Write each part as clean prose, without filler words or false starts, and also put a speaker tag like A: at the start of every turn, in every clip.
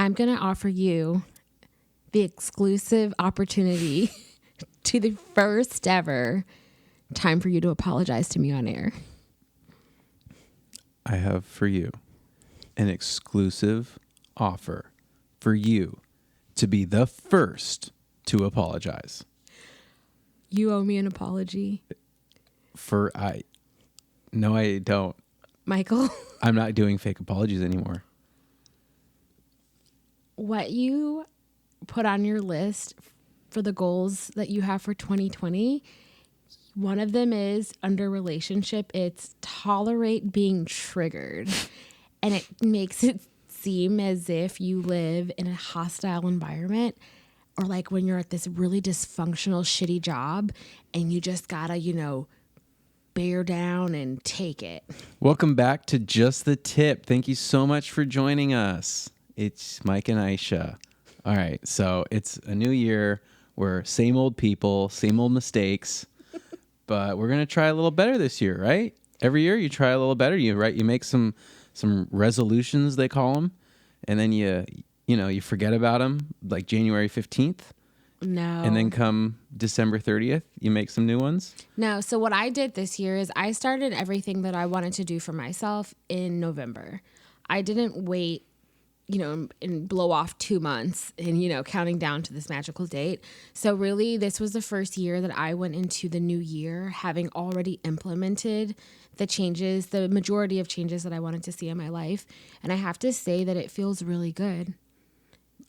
A: I'm going to offer you the exclusive opportunity to the first ever time for you to apologize to me on air.
B: I have for you an exclusive offer for you to be the first to apologize.
A: You owe me an apology.
B: No, I don't.
A: Michael.
B: I'm not doing fake apologies anymore.
A: What you put on your list for the goals that you have for 2020, one of them is under relationship, it's tolerate being triggered. And it makes it seem as if you live in a hostile environment, or like when you're at this really dysfunctional, shitty job and you just gotta, bear down and take it.
B: Welcome back to Just the Tip. Thank you so much for joining us. It's Mike and Ishea. All right, so it's a new year. We're same old people, same old mistakes, but we're gonna try a little better this year, right? Every year you try a little better. You make some resolutions, they call them, and then you forget about them like January 15th.
A: No.
B: And then come December 30th, you make some new ones?
A: No. So what I did this year is I started everything that I wanted to do for myself in November. I didn't wait, and blow off 2 months and, counting down to this magical date. So really, this was the first year that I went into the new year having already implemented the majority of changes that I wanted to see in my life. And I have to say that it feels really good.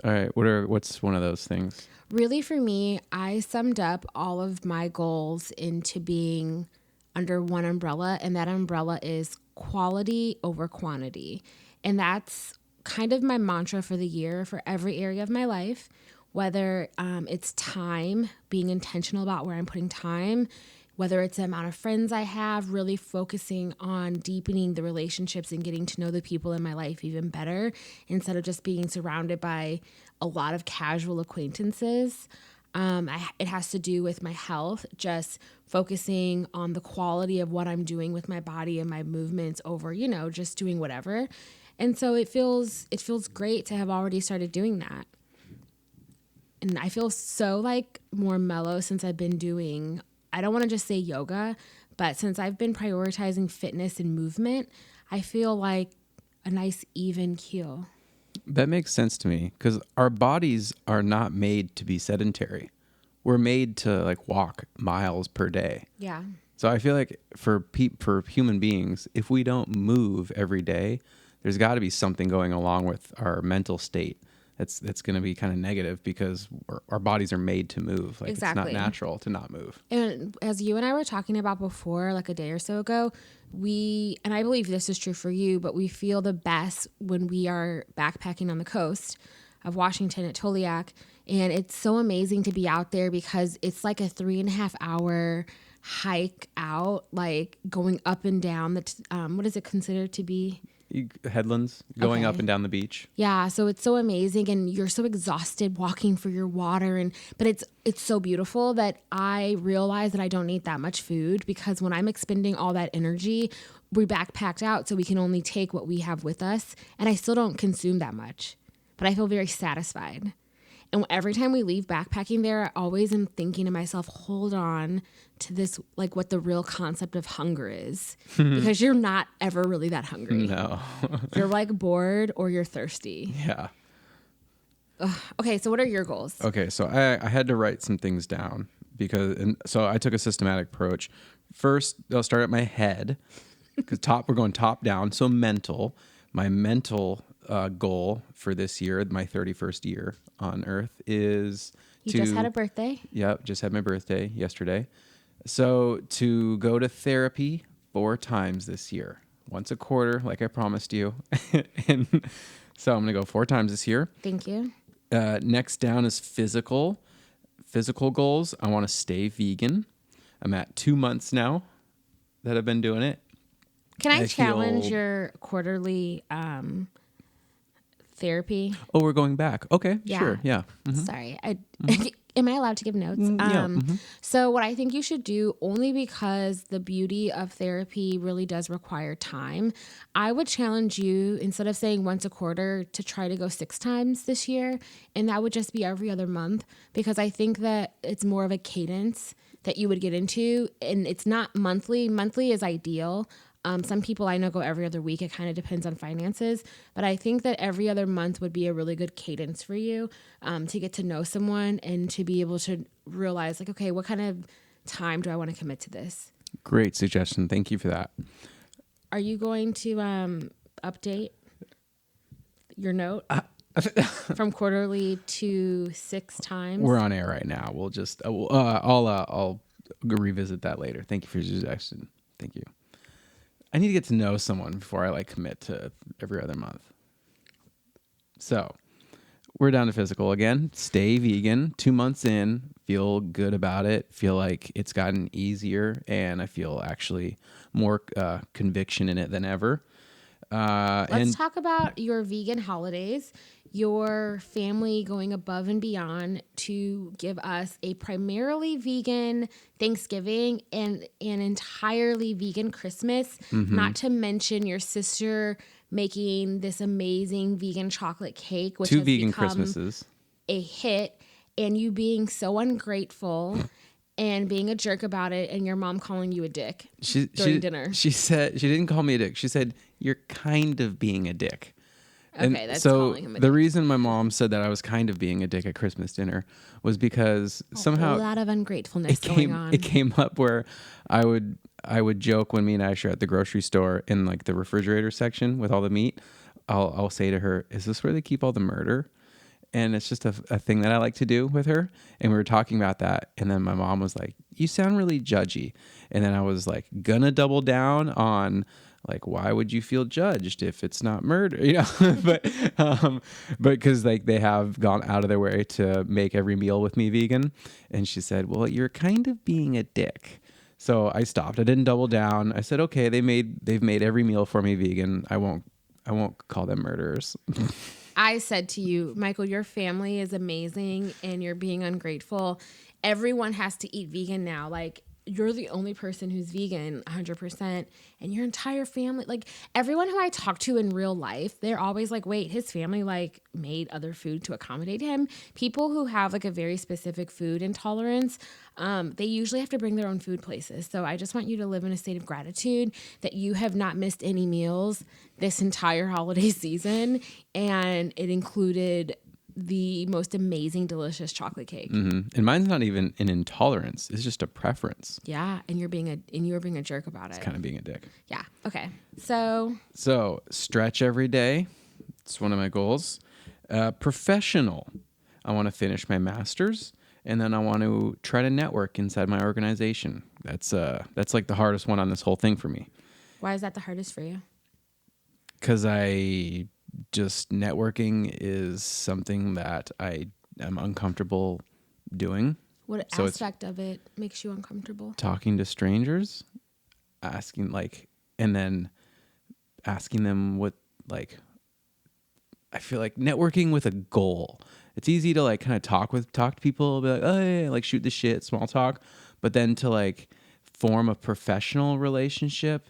B: All right. What's one of those things?
A: Really, for me, I summed up all of my goals into being under one umbrella, and that umbrella is quality over quantity. And that's kind of my mantra for the year for every area of my life, whether it's time, being intentional about where I'm putting time, whether it's the amount of friends I have, really focusing on deepening the relationships and getting to know the people in my life even better instead of just being surrounded by a lot of casual acquaintances. It has to do with my health, just focusing on the quality of what I'm doing with my body and my movements over, just doing whatever. And so it feels great to have already started doing that. And I feel so more mellow since I've been doing, I don't want to just say yoga, but since I've been prioritizing fitness and movement, I feel like a nice even keel.
B: That makes sense to me because our bodies are not made to be sedentary. We're made to walk miles per day.
A: Yeah.
B: So I feel like for human beings, if we don't move every day, there's got to be something going along with our mental state. That's going to be kind of negative because our bodies are made to move.
A: Exactly.
B: It's not natural to not move.
A: And as you and I were talking about before, a day or so ago, and I believe this is true for you, but we feel the best when we are backpacking on the coast of Washington at Toliak. And it's so amazing to be out there because it's like a 3.5 hour hike out, going up and down what is it considered to be?
B: Headlands going up and down the beach.
A: Yeah, so it's so amazing, and you're so exhausted walking for your water, but it's so beautiful that I realize that I don't need that much food because when I'm expending all that energy, we backpacked out, so we can only take what we have with us, and I still don't consume that much, but I feel very satisfied. And every time we leave backpacking there, I always am thinking to myself, hold on to this, what the real concept of hunger is. Because you're not ever really that hungry.
B: No.
A: You're bored or you're thirsty.
B: Yeah.
A: Ugh. Okay, so what are your goals?
B: Okay, so I had to write some things down so I took a systematic approach. First, I'll start at my head because we're going top down. So mental. My mental goal for this year, my 31st year on Earth, is
A: You just had a birthday?
B: Yep, just had my birthday yesterday. So to go to therapy 4 times this year, once a quarter, like I promised you. And so I'm going to go 4 times this year.
A: Thank you.
B: Next down is physical goals. I want to stay vegan. I'm at 2 months now that I've been doing it.
A: Can I challenge your quarterly therapy?
B: Oh, we're going back. Okay,
A: Yeah.
B: sure. Yeah.
A: Sorry. Am I allowed to give notes?
B: Yeah.
A: So what I think you should do, only because the beauty of therapy really does require time, I would challenge you, instead of saying once a quarter, to try to go 6 times this year. And that would just be every other month, because I think that it's more of a cadence that you would get into. And it's not monthly. Monthly is ideal. Some people I know go every other week. It kind of depends on finances. But I think that every other month would be a really good cadence for you, to get to know someone and to be able to realize, like, okay, what kind of time do I want to commit to this?
B: Great suggestion. Thank you for that.
A: Are you going to update your note from quarterly to 6 times?
B: We're on air right now. We'll just, I'll revisit that later. Thank you for your suggestion. Thank you. I need to get to know someone before I like commit to every other month. So we're down to physical again. Stay vegan. 2 months in. Feel good about it. Feel like it's gotten easier, and I feel actually more conviction in it than ever.
A: Let's talk about your vegan holidays, your family going above and beyond to give us a primarily vegan Thanksgiving and an entirely vegan Christmas, not to mention your sister making this amazing vegan chocolate cake, which
B: 2
A: has
B: vegan
A: become
B: Christmases.
A: a hit, and you being so ungrateful and being a jerk about it, and your mom calling you a dick during dinner.
B: She said, she didn't call me a dick. She said, "You're kind of being a dick."
A: Okay, that's
B: so
A: calling him a
B: the
A: dick.
B: reason my mom said that I was kind of being a dick at Christmas dinner was because somehow
A: A lot of ungratefulness going on.
B: it came up where I would joke when me and Aisha are at the grocery store in like the refrigerator section with all the meat. I'll say to her, "Is this where they keep all the murder?" And it's just a thing that I like to do with her. And we were talking about that. And then my mom was like, "You sound really judgy." And then I was like, gonna double down on like, why would you feel judged if it's not murder? You know, but because like they have gone out of their way to make every meal with me vegan. And she said, "Well, you're kind of being a dick." So I stopped. I didn't double down. I said, "Okay, they've made every meal for me vegan. I won't call them murderers."
A: I said to you, Michael, your family is amazing and you're being ungrateful. Everyone has to eat vegan now. Like, you're the only person who's vegan 100%, and your entire family, like everyone who I talk to in real life, they're always like, wait, his family like made other food to accommodate him. People who have like a very specific food intolerance, they usually have to bring their own food places. So I just want you to live in a state of gratitude that you have not missed any meals this entire holiday season, and it included the most amazing, delicious chocolate cake.
B: And mine's not even an intolerance; it's just a preference.
A: Yeah, and you were being a jerk about it.
B: Kind of being a dick.
A: Yeah. Okay. So
B: Stretch every day. It's one of my goals. Professional. I want to finish my master's, and then I want to try to network inside my organization. That's like the hardest one on this whole thing for me.
A: why is that the hardest for you?
B: Because networking is something that I am uncomfortable doing.
A: What
B: So
A: aspect of it makes you uncomfortable?
B: Talking to strangers, asking and then asking them what, I feel like networking with a goal. It's easy to like kind of talk to people, be like, oh yeah, like shoot the shit, small talk, but then to like form a professional relationship.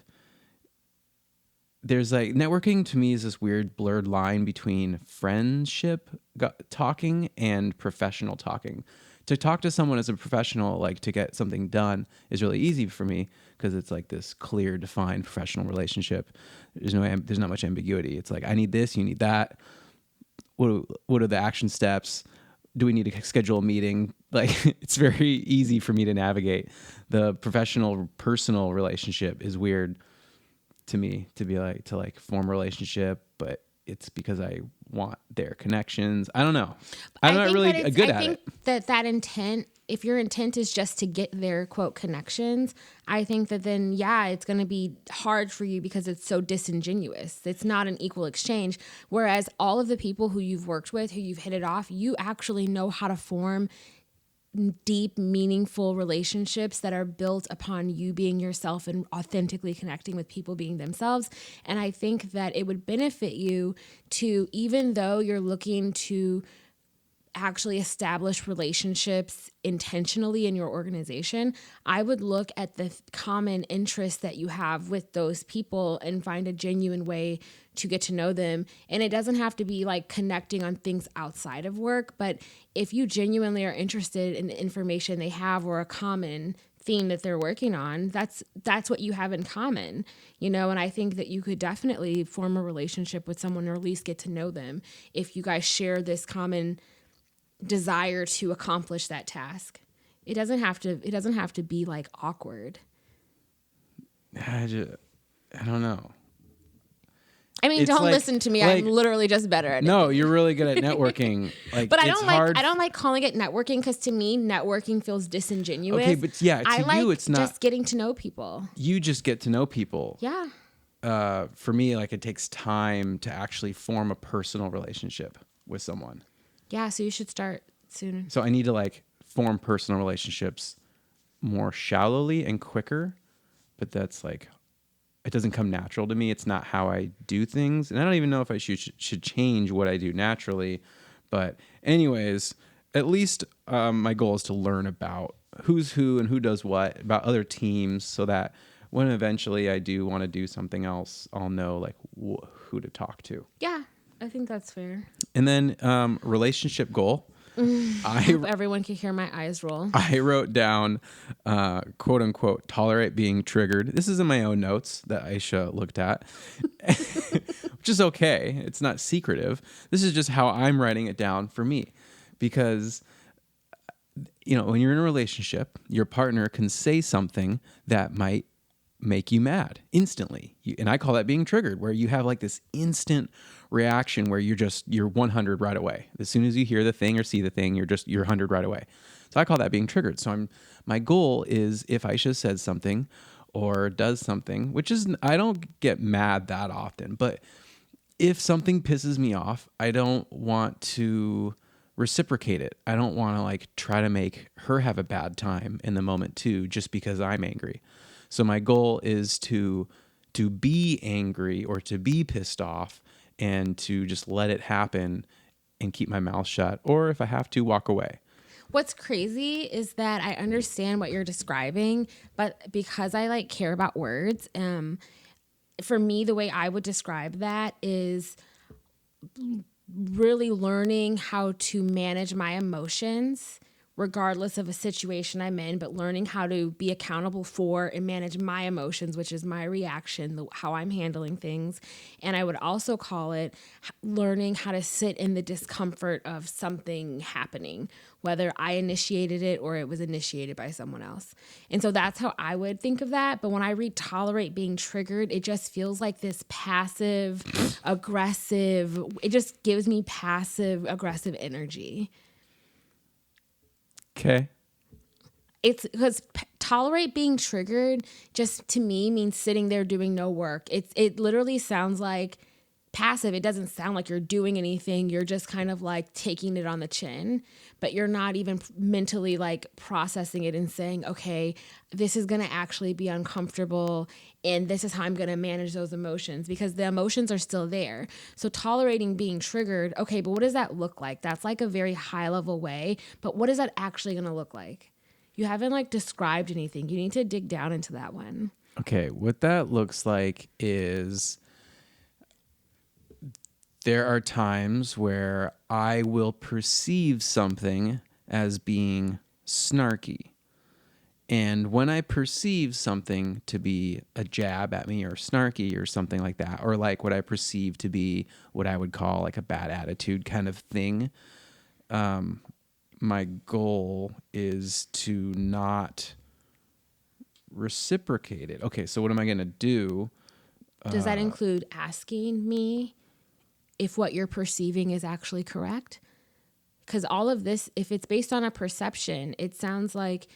B: There's like networking to me is this weird blurred line between friendship talking and professional talking. To talk to someone as a professional, like to get something done, is really easy for me because it's like this clear, defined professional relationship. There's not much ambiguity. It's like, I need this, you need that. What are the action steps? Do we need to schedule a meeting? Like, it's very easy for me to navigate. The professional, personal relationship is weird to me, to form a relationship, but it's because I want their connections. I don't know. I'm not really good at it.
A: I think that intent, if your intent is just to get their quote connections, I think that then, yeah, it's going to be hard for you because it's so disingenuous. It's not an equal exchange. Whereas all of the people who you've worked with, who you've hit it off, you actually know how to form deep, meaningful relationships that are built upon you being yourself and authentically connecting with people being themselves. And I think that it would benefit you to, even though you're looking to actually establish relationships intentionally in your organization, I would look at the common interests that you have with those people and find a genuine way to get to know them. And it doesn't have to be like connecting on things outside of work, but if you genuinely are interested in the information they have or a common theme that they're working on, that's what you have in common, and I think that you could definitely form a relationship with someone or at least get to know them if you guys share this common desire to accomplish that task. It doesn't have to be like awkward.
B: I don't know.
A: I mean,
B: It's
A: don't
B: like-
A: listen to me.
B: like-
A: I'm literally just better at it.
B: No, you're really good at networking. Like,
A: But I
B: it's
A: don't
B: hard.
A: like calling it networking because to me, networking feels disingenuous.
B: Okay, but yeah, to
A: I like
B: you, it's not.
A: just getting to know people.
B: You just get to know people.
A: Yeah.
B: For me, like, it takes time to actually form a personal relationship with someone.
A: Yeah. So you should start sooner.
B: So I need to like form personal relationships more shallowly and quicker, but that's like, it doesn't come natural to me. It's not how I do things. And I don't even know if I should change what I do naturally. But anyways, at least my goal is to learn about who's who and who does what, about other teams, so that when eventually I do want to do something else, I'll know like who to talk to.
A: Yeah. I think that's fair.
B: And then relationship goal.
A: I hope everyone can hear my eyes roll.
B: I wrote down, quote unquote, tolerate being triggered. This is in my own notes that Ishea looked at, which is okay. It's not secretive. This is just how I'm writing it down for me. Because, when you're in a relationship, your partner can say something that might make you mad instantly. And I call that being triggered, where you have like this instant reaction where you're 100 right away. As soon as you hear the thing or see the thing, you're 100 right away. So I call that being triggered. So my goal is, if Ishea says something or does something, which is, I don't get mad that often, but if something pisses me off, I don't want to reciprocate it. I don't want to like try to make her have a bad time in the moment too, just because I'm angry. So my goal is to be angry or to be pissed off and to just let it happen and keep my mouth shut, or if I have to, walk away.
A: What's crazy is that I understand what you're describing, but because I like care about words, for me, the way I would describe that is really learning how to manage my emotions regardless of a situation I'm in, but learning how to be accountable for and manage my emotions, which is my reaction, how I'm handling things. And I would also call it learning how to sit in the discomfort of something happening, whether I initiated it or it was initiated by someone else. And so that's how I would think of that. But when I read tolerate being triggered, it just feels like this passive aggressive, it just gives me passive aggressive energy.
B: Okay.
A: It's because tolerate being triggered just to me means sitting there doing no work. It literally sounds like passive. It doesn't sound like you're doing anything. You're just kind of like taking it on the chin, but you're not even mentally like processing it and saying, okay, this is going to actually be uncomfortable and this is how I'm going to manage those emotions, because the emotions are still there. So tolerating being triggered, okay, but what does that look like? That's like a very high level way, but what is that actually going to look like? You haven't like described anything. You need to dig down into that one.
B: Okay, what that looks like is there are times where I will perceive something as being snarky. And when I perceive something to be a jab at me or snarky or something like that, or like what I perceive to be what I would call like a bad attitude kind of thing, my goal is to not reciprocate it. Okay, so what am I going to do?
A: Does that include asking me if what you're perceiving is actually correct? Because all of this, if it's based on a perception, it sounds like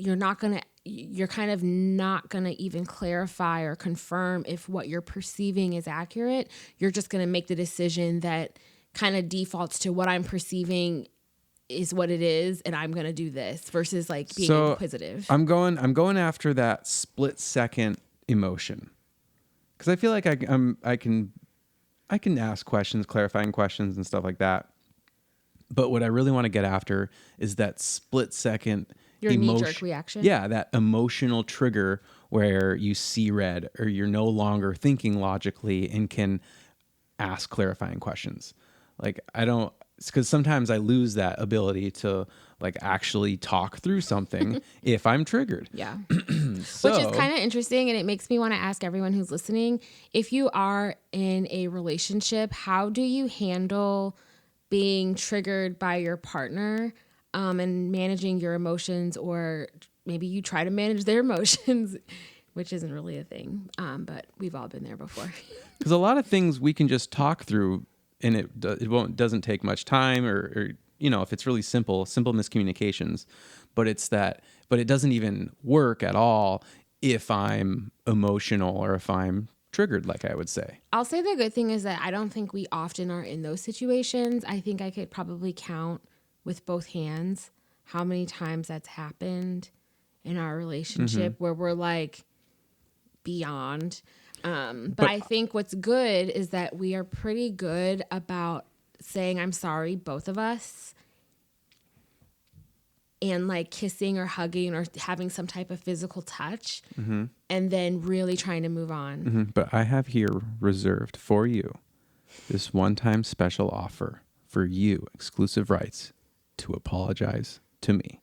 A: you're kind of not going to even clarify or confirm if what you're perceiving is accurate. You're just going to make the decision that kind of defaults to what I'm perceiving is what it is, and I'm going to do this, versus like being inquisitive.
B: I'm going after that split second emotion, because I feel like I can ask questions, clarifying questions and stuff like that. But what I really want to get after is that split second
A: Your knee-jerk reaction.
B: Yeah, that emotional trigger where you see red or you're no longer thinking logically and can ask clarifying questions. Like because sometimes I lose that ability to like actually talk through something if I'm triggered.
A: Yeah.
B: So,
A: Which is kind of interesting. And it makes me want to ask everyone who's listening, if you are in a relationship, how do you handle being triggered by your partner and managing your emotions, or maybe you try to manage their emotions, which isn't really a thing. But we've all been there before.
B: because a lot of things we can just talk through and doesn't take much time or if it's really simple miscommunications, but it doesn't even work at all if I'm emotional or if I'm triggered, like I would say.
A: I'll say the good thing is that I don't think we often are in those situations. I think I could probably count with both hands how many times that's happened in our relationship where we're like beyond. But I think what's good is that we are pretty good about saying I'm sorry, both of us, and like kissing or hugging or having some type of physical touch, and then really trying to move on.
B: But I have here reserved for you this one-time special offer for you, exclusive rights to apologize to me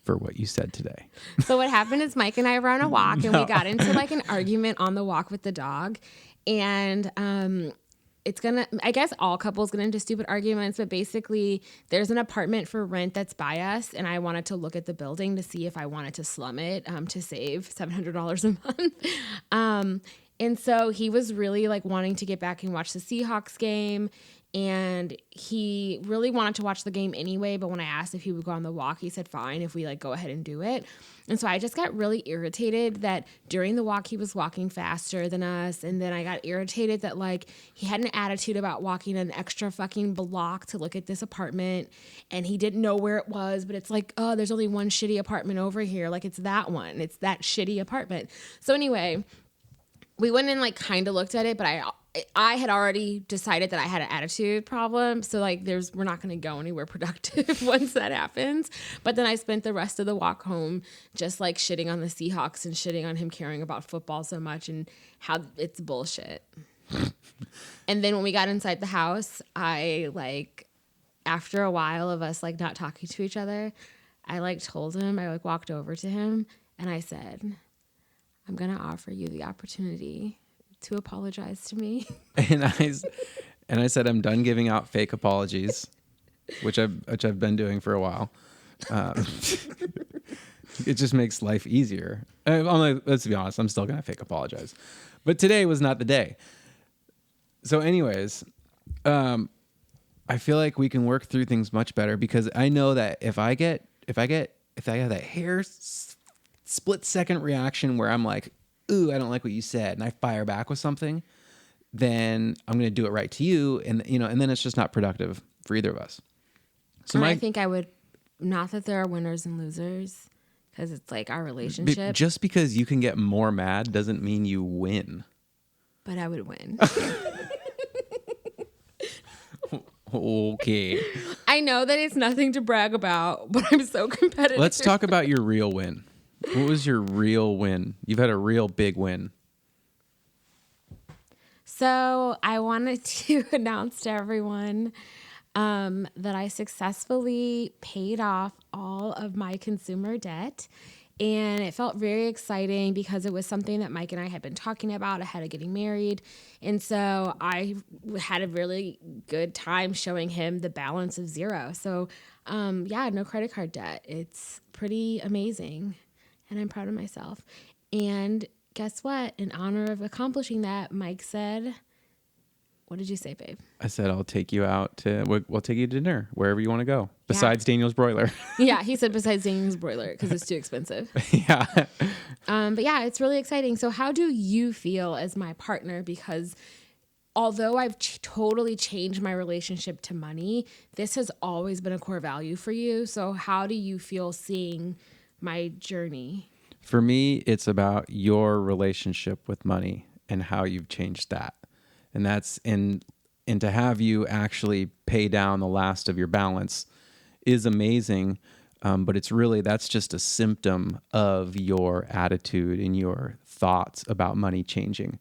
B: for what you said today.
A: So what happened is Mike and I were on a walk and we got into like an argument on the walk with the dog. And I guess all couples get into stupid arguments, but basically there's an apartment for rent that's by us. And I wanted to look at the building to see if I wanted to slum it to save $700 a month. And so he was really like wanting to get back and watch the Seahawks game. And he really wanted to watch the game anyway. But when I asked if he would go on the walk, he said, fine, if we like go ahead and do it. And so I just got really irritated that during the walk, he was walking faster than us. And then I got irritated that like he had an attitude about walking an extra fucking block to look at this apartment. And he didn't know where it was, but it's like, oh, there's only one shitty apartment over here. Like it's that one. It's that shitty apartment. So anyway, we went and like kind of looked at it, but I had already decided that I had an attitude problem. So like we're not going to go anywhere productive once that happens. But then I spent the rest of the walk home just like shitting on the Seahawks and shitting on him caring about football so much and how it's bullshit. And then when we got inside the house, I like, after a while of us like not talking to each other, I like told him, I like walked over to him and I said, I'm going to offer you the opportunity to apologize to me.
B: And I said, I'm done giving out fake apologies, which I've been doing for a while. It just makes life easier. Let's be honest, I'm still going to fake apologize. But today was not the day. So anyways, I feel like we can work through things much better because I know that if I have that hair split second reaction where I'm like, ooh, I don't like what you said, and I fire back with something, then I'm going to do it right to you, and and then it's just not productive for either of us. So
A: I think I would, not that there are winners and losers, because it's like our relationship.
B: Just because you can get more mad doesn't mean you win.
A: But I would win.
B: Okay.
A: I know that it's nothing to brag about, but I'm so competitive.
B: Let's talk about your real win. What was your real win? You've had a real big win.
A: So I wanted to announce to everyone that I successfully paid off all of my consumer debt. And it felt very exciting because it was something that Mike and I had been talking about ahead of getting married. And so I had a really good time showing him the balance of zero. So no credit card debt. It's pretty amazing. And I'm proud of myself. And guess what? In honor of accomplishing that, Mike said, what did you say, babe?
B: I said, I'll take you out we'll take you to dinner, wherever you want to go, besides Daniel's Broiler.
A: Yeah, he said besides Daniel's Broiler, because it's too expensive.
B: Yeah.
A: But yeah, it's really exciting. So how do you feel as my partner? Because although I've totally changed my relationship to money, this has always been a core value for you. So how do you feel seeing my journey?
B: For me, it's about your relationship with money and how you've changed that. And and to have you actually pay down the last of your balance is amazing. But it's really, that's just a symptom of your attitude and your thoughts about money changing,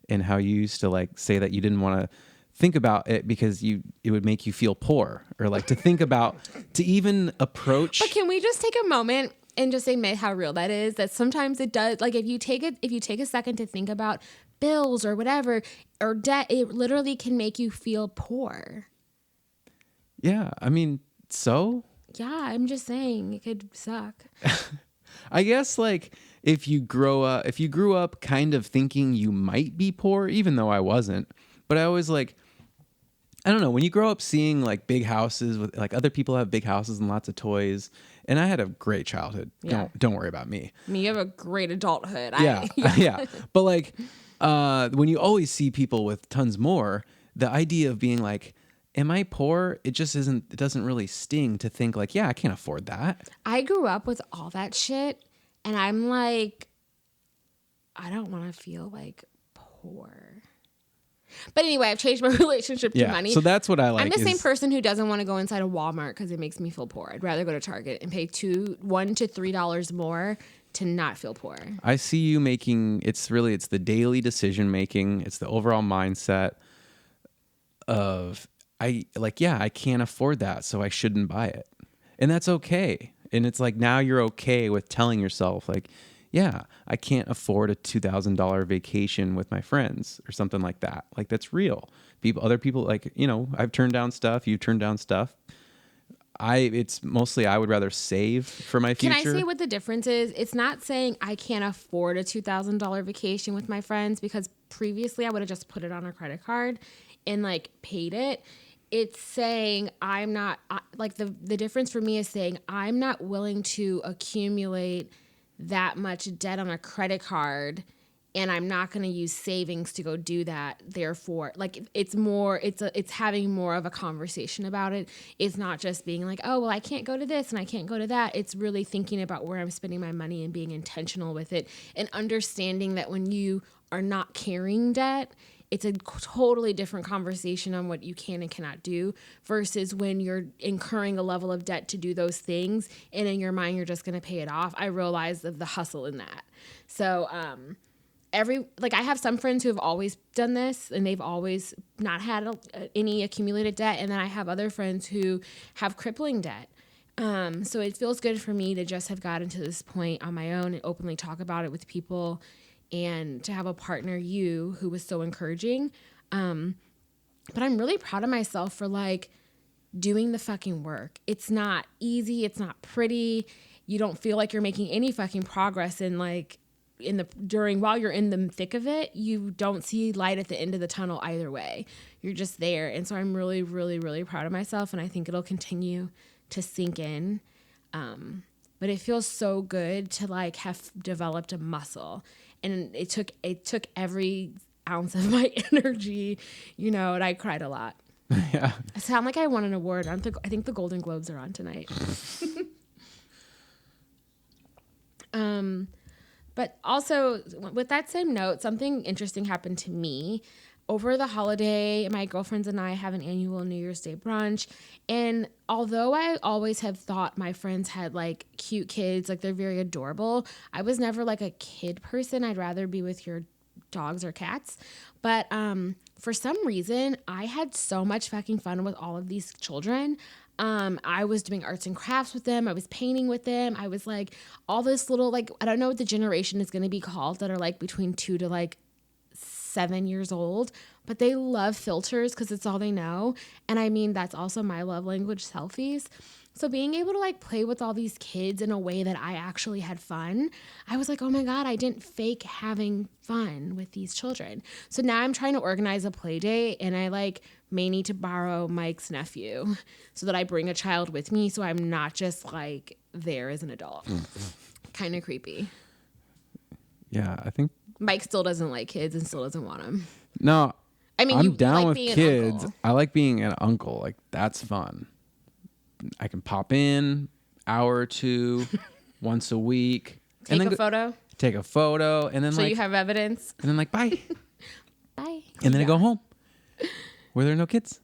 B: and how you used to like say that you didn't want to think about it because it would make you feel poor, or like to think about, to even approach.
A: But can we just take a moment and just admit how real that is? That sometimes it does. Like if you take a second to think about bills or whatever, or debt, it literally can make you feel poor.
B: Yeah. I mean, so
A: yeah, I'm just saying it could suck.
B: I guess like if you grew up kind of thinking you might be poor, even though I wasn't, but I always like, I don't know, when you grow up seeing like big houses with like other people have big houses and lots of toys, and I had a great childhood.
A: Yeah.
B: Don't worry about me.
A: I mean, you have a great adulthood.
B: Yeah. Yeah. But like when you always see people with tons more, the idea of being like, am I poor? It doesn't really sting to think like, yeah, I can't afford that.
A: I grew up with all that shit, and I'm like, I don't want to feel like poor. But anyway, I've changed my relationship to money.
B: So that's what I like.
A: I'm the same person who doesn't want to go inside a Walmart because it makes me feel poor. I'd rather go to Target and pay $1 to $3 more to not feel poor.
B: I see you making, it's the daily decision making. It's the overall mindset of, I can't afford that, so I shouldn't buy it. And that's okay. And it's like, now you're okay with telling yourself like, yeah, I can't afford a $2,000 vacation with my friends or something like that. Like that's real. Other people like, I've turned down stuff. You've turned down stuff. It's mostly, I would rather save for my future.
A: Can I say what the difference is? It's not saying I can't afford a $2,000 vacation with my friends, because previously I would have just put it on a credit card and like paid it. It's saying I'm not like the difference for me is saying I'm not willing to accumulate that much debt on a credit card, and I'm not going to use savings to go do that. Therefore, like it's having more of a conversation about it. It's not just being like, oh, well, I can't go to this and I can't go to that. It's really thinking about where I'm spending my money and being intentional with it, and understanding that when you are not carrying debt, it's a totally different conversation on what you can and cannot do versus when you're incurring a level of debt to do those things, and in your mind you're just going to pay it off. I realize the hustle in that. So I have some friends who have always done this and they've always not had any accumulated debt, and then I have other friends who have crippling debt. So it feels good for me to just have gotten to this point on my own and openly talk about it with people, and to have a partner, who was so encouraging. But I'm really proud of myself for like doing the fucking work. It's not easy. It's not pretty. You don't feel like you're making any fucking progress, and like while you're in the thick of it, you don't see light at the end of the tunnel either way. You're just there. And so I'm really, really, really proud of myself, and I think it'll continue to sink in. But it feels so good to like have developed a muscle. And it took every ounce of my energy, and I cried a lot.
B: Yeah.
A: I sound like I won an award. I think the Golden Globes are on tonight. But also, with that same note, something interesting happened to me. Over the holiday, my girlfriends and I have an annual New Year's Day brunch. And although I always have thought my friends had like cute kids, like they're very adorable, I was never like a kid person. I'd rather be with your dogs or cats. But for some reason, I had so much fucking fun with all of these children. I was doing arts and crafts with them. I was painting with them. I was like all this little, like, I don't know what the generation is going to be called that are like between 2 to like 7 years old, but they love filters because it's all they know. And I mean, that's also my love language, selfies. So being able to like play with all these kids in a way that I actually had fun, I was like, oh my God, I didn't fake having fun with these children. So now I'm trying to organize a play date, and I like may need to borrow Mike's nephew so that I bring a child with me, so I'm not just like there as an adult. Kind of creepy.
B: Yeah, I think
A: Mike still doesn't like kids and still doesn't want them.
B: No,
A: I mean,
B: I'm down
A: like
B: with
A: being
B: kids.
A: An
B: I like being an uncle. Like that's fun. I can pop in hour or two once a week.
A: Take a photo.
B: Take a photo, and then
A: so you have evidence.
B: And then like bye.
A: Bye.
B: And then I go home. Were there no kids?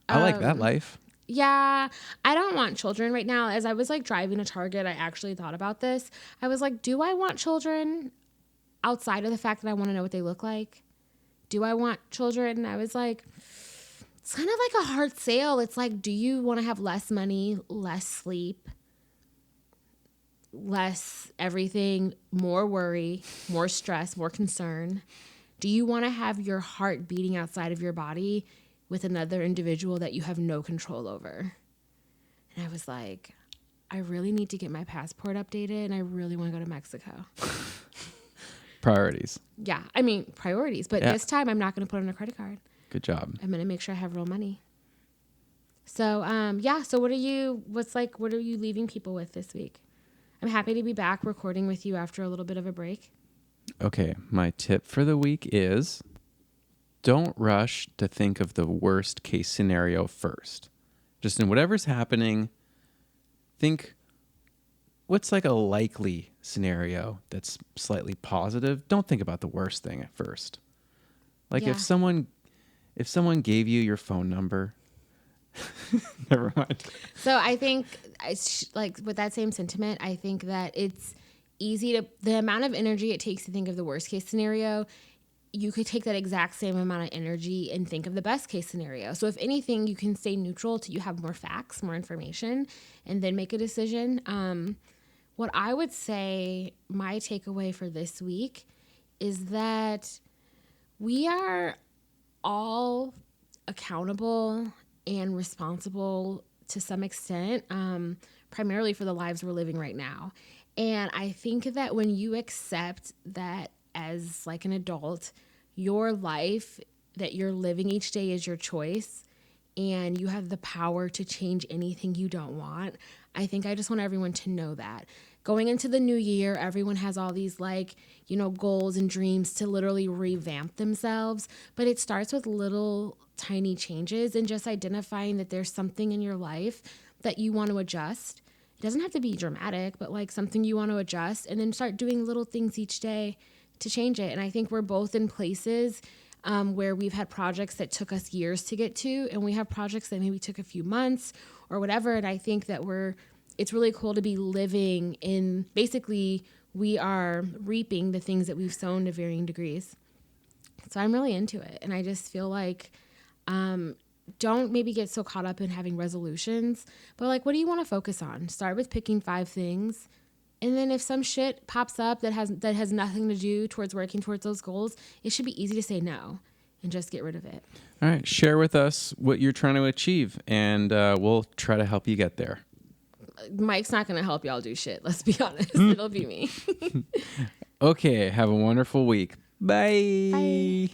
B: I like that life.
A: Yeah, I don't want children right now. As I was like driving to Target, I actually thought about this. I was like, do I want children outside of the fact that I want to know what they look like? Do I want children? And I was like, it's kind of like a hard sale. It's like, do you want to have less money, less sleep, less everything, more worry, more stress, more concern? Do you want to have your heart beating outside of your body with another individual that you have no control over? And I was like, I really need to get my passport updated and I really want to go to Mexico.
B: Priorities.
A: Yeah, I mean, priorities. But this time I'm not going to put on a credit card.
B: Good job.
A: I'm going to make sure I have real money. So, so what are you leaving people with this week? I'm happy to be back recording with you after a little bit of a break.
B: Okay, my tip for the week is don't rush to think of the worst case scenario first. Just in whatever's happening, think what's like a likely scenario that's slightly positive. Don't think about the worst thing at first. Like if someone gave you your phone number, never mind.
A: So I think like with that same sentiment, I think that it's easy the amount of energy it takes to think of the worst case scenario, you could take that exact same amount of energy and think of the best case scenario. So if anything, you can stay neutral till you have more facts, more information, and then make a decision. What I would say my takeaway for this week is that we are all accountable and responsible to some extent, primarily for the lives we're living right now. And I think that when you accept that as like an adult, your life that you're living each day is your choice and you have the power to change anything you don't want. I think I just want everyone to know that. Going into the new year, everyone has all these goals and dreams to literally revamp themselves. But it starts with little tiny changes and just identifying that there's something in your life that you want to adjust. It doesn't have to be dramatic, but like something you want to adjust and then start doing little things each day to change it. And I think we're both in places where we've had projects that took us years to get to, and we have projects that maybe took a few months or whatever. And I think that it's really cool to be living in, basically, we are reaping the things that we've sown to varying degrees. So I'm really into it. And I just feel like, don't maybe get so caught up in having resolutions, but like, what do you want to focus on? Start with picking 5 things. And then if some shit pops up that has nothing to do towards working towards those goals, it should be easy to say no and just get rid of it.
B: All right. Share with us what you're trying to achieve, and we'll try to help you get there.
A: Mike's not going to help y'all do shit. Let's be honest. It'll be me.
B: Okay. Have a wonderful week. Bye.
A: Bye.